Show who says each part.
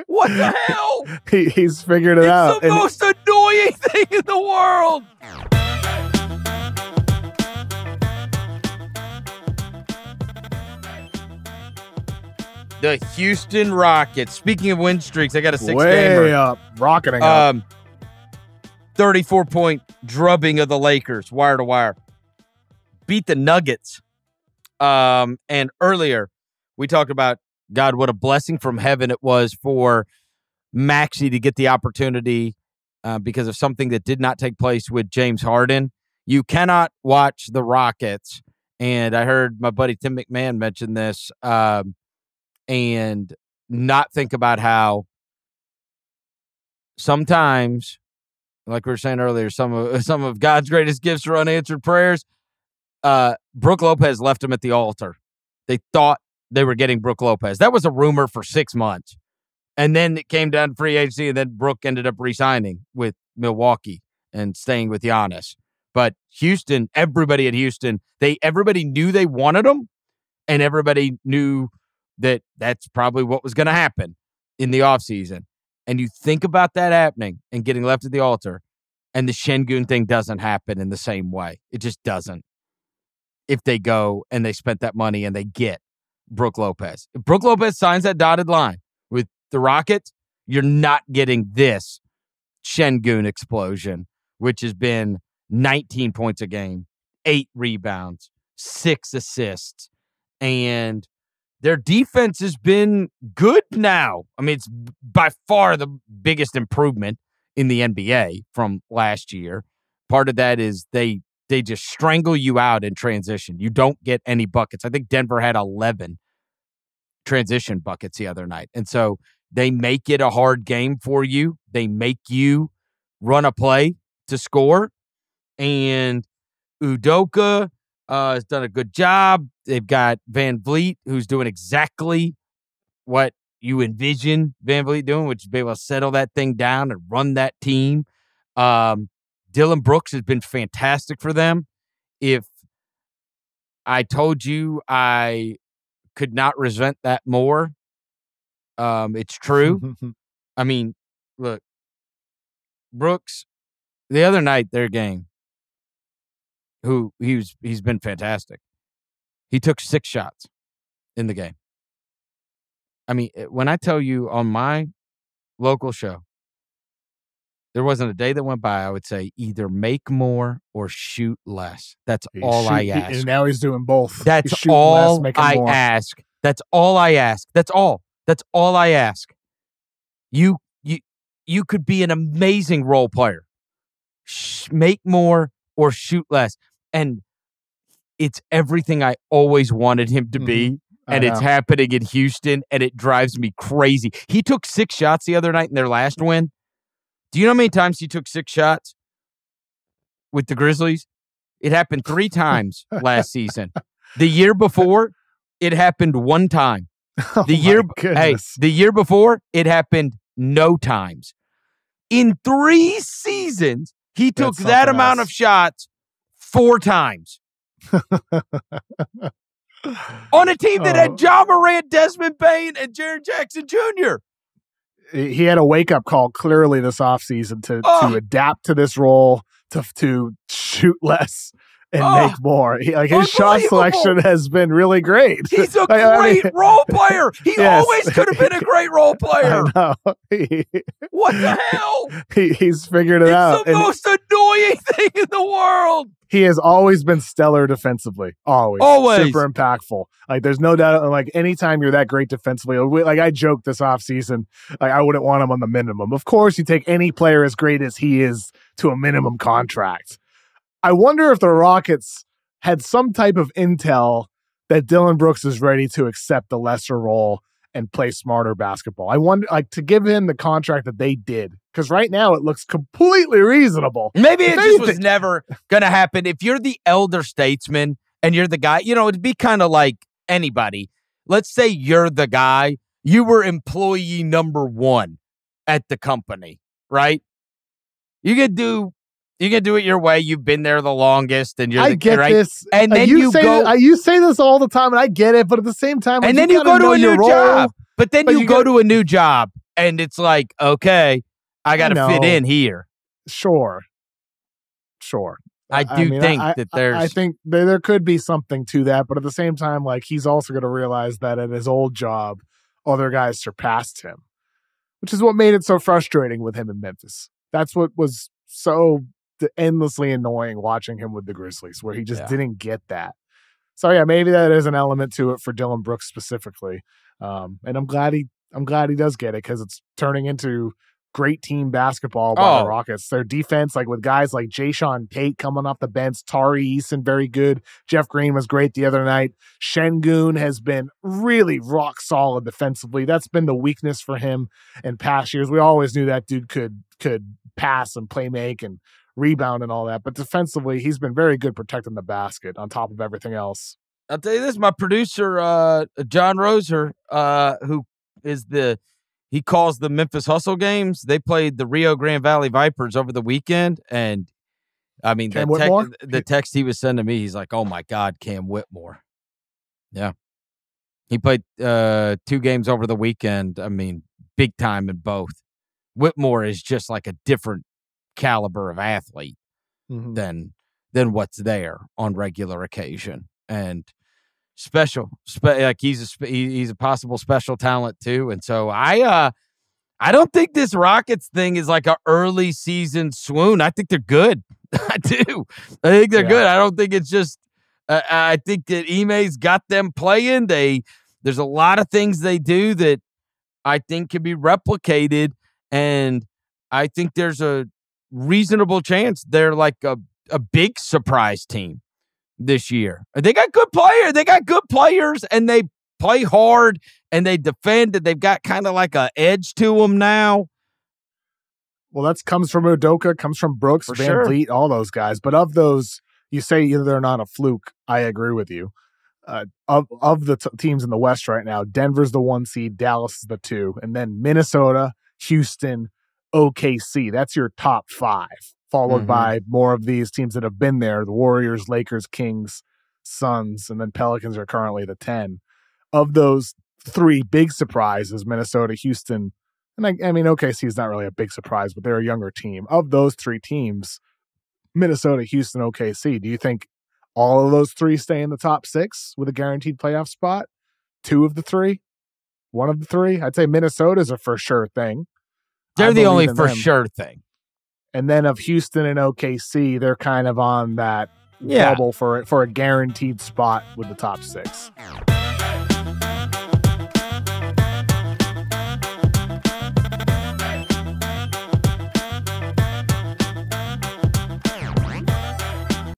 Speaker 1: What the hell?
Speaker 2: He's figured it out.
Speaker 1: It's the most annoying thing in the world. The Houston Rockets. Speaking of win streaks, I got a six-gamer.
Speaker 2: Way up. Rocketing up.
Speaker 1: 34-point drubbing of the Lakers, wire to wire. Beat the Nuggets. And earlier, we talked about, God, what a blessing from heaven it was for Maxey to get the opportunity because of something that did not take place with James Harden. You cannot watch the Rockets, and I heard my buddy Tim McMahon mention this, and not think about how sometimes, like we were saying earlier, some of God's greatest gifts are unanswered prayers. Brook Lopez left him at the altar. They thought they were getting Brook Lopez. That was a rumor for 6 months. And then it came down to free agency, and then Brook ended up re-signing with Milwaukee and staying with Giannis. But Houston, everybody at Houston, everybody knew they wanted him, and everybody knew that that's probably what was going to happen in the offseason. And you think about that happening and getting left at the altar, and the Şengün thing doesn't happen in the same way. It just doesn't. If they go and they spent that money and they get Brook Lopez. If Brook Lopez signs that dotted line with the Rockets, you're not getting this Şengün explosion, which has been 19 points a game, 8 rebounds, 6 assists, and their defense has been good now. I mean, it's by far the biggest improvement in the NBA from last year. Part of that is they just strangle you out in transition. You don't get any buckets. I think Denver had 11 transition buckets the other night. And so they make it a hard game for you. They make you run a play to score. And Udoka has done a good job. They've got Van Vliet, who's doing exactly what you envision Van Vliet doing, which is be able to settle that thing down and run that team. Dylan Brooks has been fantastic for them. If I told you I could not resent that more, it's true. I mean, look, Brooks, the other night, their game, he's been fantastic. He took 6 shots in the game. I mean, when I tell you on my local show, there wasn't a day that went by I would say either make more or shoot less. That's all I ask.
Speaker 2: And now he's doing both.
Speaker 1: That's all I ask. That's all I ask. That's all. That's all I ask. You could be an amazing role player. Make more or shoot less. And it's everything I always wanted him to be. And it's happening in Houston, and it drives me crazy. He took 6 shots the other night in their last win. Do you know how many times he took 6 shots with the Grizzlies? It happened 3 times last season. The year before, it happened 1 time. The year before, it happened no times. In 3 seasons, he took that amount of shots 4 times. On a team that had Ja Morant, Desmond Bane, and Jaren Jackson Jr.
Speaker 2: He had a wake-up call clearly this offseason to adapt to this role, to shoot less and make more. His shot selection has been really great.
Speaker 1: He's a great role player. He always could have been a great role player.
Speaker 2: I know.
Speaker 1: What the hell?
Speaker 2: He's figured it out.
Speaker 1: It's the most annoying thing in the world.
Speaker 2: He has always been stellar defensively. Always. Super impactful. There's no doubt, anytime you're that great defensively, I joked this offseason, I wouldn't want him on the minimum. Of course, you take any player as great as he is to a minimum contract. I wonder if the Rockets had some type of intel that Dylan Brooks is ready to accept the lesser role and play smarter basketball. I wonder, to give him the contract that they did, because right now it looks completely reasonable.
Speaker 1: Maybe it just was never going to happen. If you're the elder statesman and you're the guy, it'd be kind of like anybody. Let's say you're the guy, you were employee number 1 at the company, right? You can do it your way. You've been there the longest, and
Speaker 2: I get
Speaker 1: right?
Speaker 2: this.
Speaker 1: And then you
Speaker 2: say this all the time, and I get it. But at the same time,
Speaker 1: and then you go to a new job. But then you go to a new job, and it's like, okay, I got to fit in here.
Speaker 2: Sure.
Speaker 1: I think
Speaker 2: I think there could be something to that, but at the same time, like, he's also going to realize that at his old job, other guys surpassed him, which is what made it so frustrating with him in Memphis. That's what was so endlessly annoying watching him with the Grizzlies, where he just didn't get that. So yeah, maybe that is an element to it for Dillon Brooks specifically. And I'm glad he does get it, because it's turning into great team basketball by the Rockets. Their defense, like with guys like Jayshawn Tate coming off the bench, Tari Eason very good. Jeff Green was great the other night. Şengün has been really rock solid defensively. That's been the weakness for him in past years. We always knew that dude could pass and play make and rebound and all that, but defensively, he's been very good protecting the basket on top of everything else.
Speaker 1: I'll tell you this, my producer, John Roser, who is he calls the Memphis Hustle games. They played the Rio Grande Valley Vipers over the weekend, and I mean, the text he was sending me, he's like, oh my God, Cam Whitmore. Yeah. He played 2 games over the weekend. I mean, big time in both. Whitmore is just like a different caliber of athlete than what's there on regular occasion, and like he's a possible special talent too. And so I don't think this Rockets thing is like an early season swoon. I think they're good. I do. I think they're good. I don't think it's just. I think that Ime's got them playing. There's a lot of things they do that I think can be replicated, and I think there's a reasonable chance they're like a big surprise team this year. They got good players. They got good players, and they play hard, and they defend. And they've got kind of like an edge to them now.
Speaker 2: Well, that comes from Udoka, comes from Brooks, Van Vliet, all those guys. But of those, you say they're not a fluke. I agree with you. Of the teams in the West right now, Denver's the 1 seed, Dallas is the 2, and then Minnesota, Houston, OKC. That's your top 5, followed by more of these teams that have been there: the Warriors, Lakers, Kings, Suns, and then Pelicans are currently the 10. Of those 3 big surprises, Minnesota, Houston, and I mean, OKC is not really a big surprise, but they're a younger team. Of those 3 teams, Minnesota, Houston, OKC, do you think all of those 3 stay in the top 6 with a guaranteed playoff spot? 2 of the 3? 1 of the 3? I'd say Minnesota's a for sure thing.
Speaker 1: They're the only for sure thing.
Speaker 2: And then of Houston and OKC, they're kind of on that bubble for a guaranteed spot with the top 6.